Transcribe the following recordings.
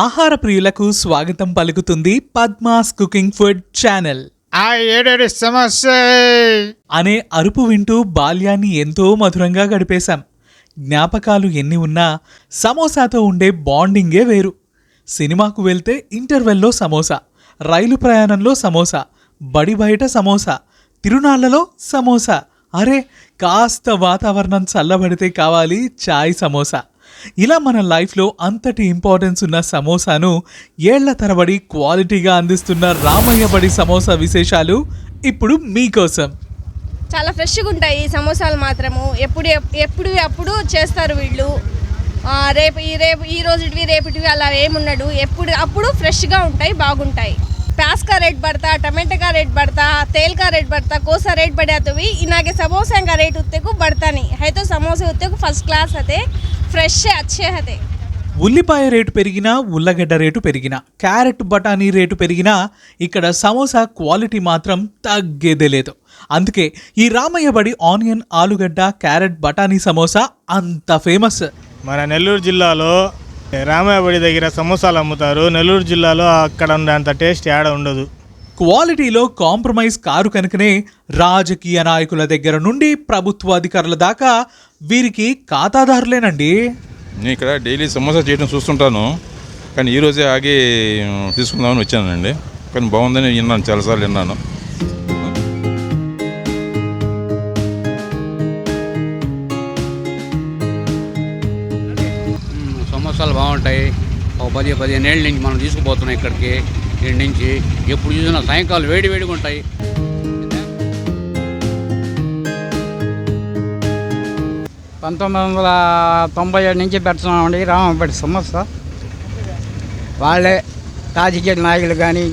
ఆహార ప్రియులకు స్వాగతం పలుకుతుంది పద్మాస్ కుకింగ్ ఫుడ్ ఛానల్. సమస్య అనే అరుపు వింటూ బాల్యాన్ని ఎంతో మధురంగా గడిపేశాం. జ్ఞాపకాలు ఎన్ని ఉన్నా సమోసాతో ఉండే బాండింగే వేరు. సినిమాకు వెళ్తే ఇంటర్వెల్లో సమోసా, రైలు ప్రయాణంలో సమోసా, బడి బయట సమోసా, తిరునాళ్లలో సమోసా, అరే కాస్త వాతావరణం చల్లబడితే కావాలి చాయ్ సమోసా. ఇలా మన లైఫ్లో అంతటి ఇంపార్టెన్స్ ఉన్న సమోసాను ఏళ్ల తరబడి క్వాలిటీగా అందిస్తున్న రామయ్య బడి సమోసా విశేషాలు ఇప్పుడు మీకోసం. చాలా ఫ్రెష్గా ఉంటాయి సమోసాలు మాత్రము. ఎప్పుడు చేస్తారు వీళ్ళు. ఈ రోజుటివి రేపటివి అలా ఏమున్నాడు. అప్పుడు ఫ్రెష్గా ఉంటాయి, బాగుంటాయి. प्याज का रेट बढ़ता, टमाटे का रेट बढ़ता, तेल का रेट बढ़ता, कौन सा रेट बढ़ा तो भी इनाके समोसे का रेट उतने को बढ़ता नहीं है. तो समोसे उतने को फर्स्ट क्लास है, फ्रेश है, अच्छे है. ఉల్లిపాయ రేటు పెరిగినా, ఉల్లగడ్డ రేటు పెరిగినా, క్యారెట్ బఠానీ రేటు పెరిగినా ఇక్కడ సమోసా క్వాలిటీ మాత్రం తగ్గేదే లేదు. అందుకే ఈ రామయ్య బడి ఆనియన్, ఆలుగడ్డ, క్యారెట్ బఠానీ సమోసా అంత ఫేమస్. మన నెల్లూరు జిల్లాలో రామయ్య బడి దగ్గర సమోసాలు అమ్ముతారు. నెల్లూరు జిల్లాలో అక్కడ ఉండేంత టేస్ట్ ఏడ ఉండదు. క్వాలిటీలో కాంప్రమైజ్ కారు కనుకనే రాజకీయ నాయకుల దగ్గర నుండి ప్రభుత్వ అధికారుల దాకా వీరికి ఖాతాదారులేనండి. నేను ఇక్కడ డైలీ సమోసా చేయడం చూస్తుంటాను, కానీ ఈరోజే ఆగి తీసుకుందామని వచ్చానండి. కానీ బాగుందని విన్నాను, చాలాసార్లు విన్నాను. సమోసాలు బాగుంటాయి. ఒక 15 ఏళ్ళ నుంచి మనం తీసుకుపోతున్నాం ఇక్కడికి. ఇక్కడి నుంచి ఎప్పుడు చూసినా సాయంకాలం వేడిగా ఉంటాయి. 1997 నుంచి పెడుతున్నామండి రామయ్య బడి సమోసా. వాళ్ళే రాజకీయ నాయకులు కానీ,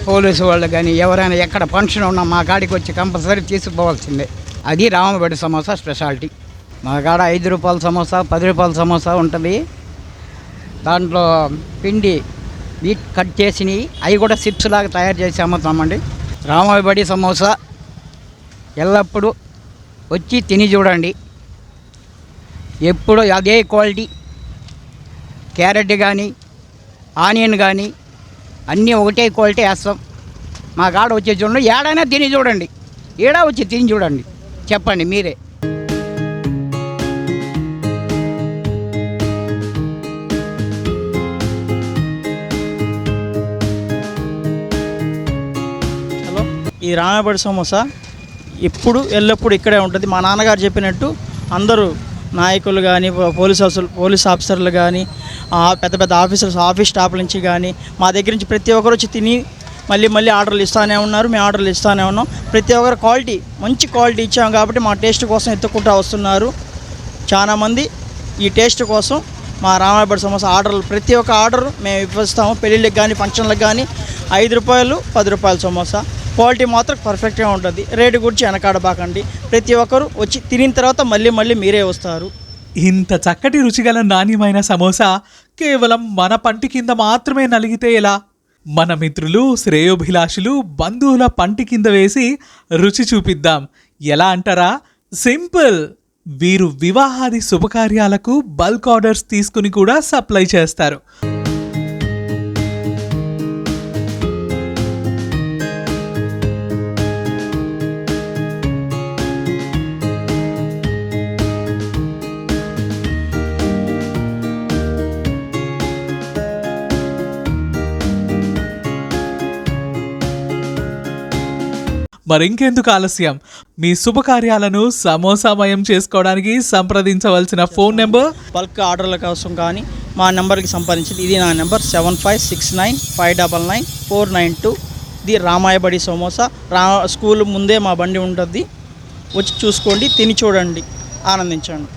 పోలీసు వాళ్ళు కానీ, ఎవరైనా ఎక్కడ ఫంక్షన్ ఉన్నా మా కాడికి వచ్చి కంపల్సరీ తీసుకుపోవాల్సిందే. అది రామయ్య బడి సమోసా స్పెషాలిటీ. మా కాడ 5 రూపాయల సమోసా, 10 రూపాయల సమోసా ఉంటుంది. దాంట్లో పిండి వీట్ కట్ చేసినవి అవి కూడా చిప్స్ లాగా తయారు చేసి అమ్ముతామండి. రామయ్య బడి సమోసా ఎల్లప్పుడూ వచ్చి తిని చూడండి. ఎప్పుడు అదే క్వాలిటీ. క్యారెట్ కానీ, ఆనియన్ కానీ అన్నీ ఒకటే క్వాలిటీ వేస్తాం. మా కాడ వచ్చి చూడండి, ఏడైనా తిని చూడండి. ఏడా వచ్చి తిని చూడండి, చెప్పండి మీరే. ఈ రామయ్య బడి సమోసా ఇప్పుడు ఎల్లప్పుడు ఇక్కడే ఉంటుంది. మా నాన్నగారు చెప్పినట్టు అందరూ నాయకులు కానీ, పోలీస్ ఆఫీసర్లు కానీ, పెద్ద పెద్ద ఆఫీస్ స్టాఫ్ల నుంచి కానీ మా దగ్గర నుంచి ప్రతి ఒక్కరు వచ్చి తిని మళ్ళీ ఆర్డర్లు ఇస్తూనే ఉన్నారు. మేము ఆర్డర్లు ఇస్తూనే ఉన్నాం. ప్రతి ఒక్కరు మంచి క్వాలిటీ ఇచ్చాం కాబట్టి మా టేస్ట్ కోసం ఎత్తుకుంటూ వస్తున్నారు చాలామంది. ఈ టేస్ట్ కోసం మా రామయ్య బడి సమోసా ఆర్డర్లు, ప్రతి ఒక్క ఆర్డర్ మేము ఇప్పిస్తాము. పెళ్ళిళ్ళకి కానీ, ఫంక్షన్లకు కానీ 5 రూపాయలు, 10 రూపాయల సమోసా. క్వాలిటీ మాత్రం పర్ఫెక్ట్గా ఉంటుంది. రేటు గురించి వెనకాడబాకండి. ప్రతి ఒక్కరు వచ్చి తినిన తర్వాత మళ్ళీ మీరే వస్తారు. ఇంత చక్కటి రుచిగల నాణ్యమైన సమోసా కేవలం మన పంటి కింద మాత్రమే నలిగితే ఎలా? మన మిత్రులు, శ్రేయోభిలాషులు, బంధువుల పంటి కింద వేసి రుచి చూపిద్దాం. ఎలా అంటారా? సింపుల్. వీరు వివాహాది శుభకార్యాలకు బల్క్ ఆర్డర్స్ తీసుకుని కూడా సప్లై చేస్తారు. మరింకెందుకు ఆలస్యం? మీ శుభకార్యాలను సమోసామయం చేసుకోవడానికి సంప్రదించవలసిన ఫోన్ నెంబర్. బల్క్ ఆర్డర్ల కోసం కానీ మా నెంబర్కి సంప్రదించింది. ఇది నా నెంబర్ 7569594492. ఇది రామయ్య బడి సమోసా. స్కూల్ ముందే మా బండి ఉంటుంది. వచ్చి చూసుకోండి, తిని చూడండి, ఆనందించండి.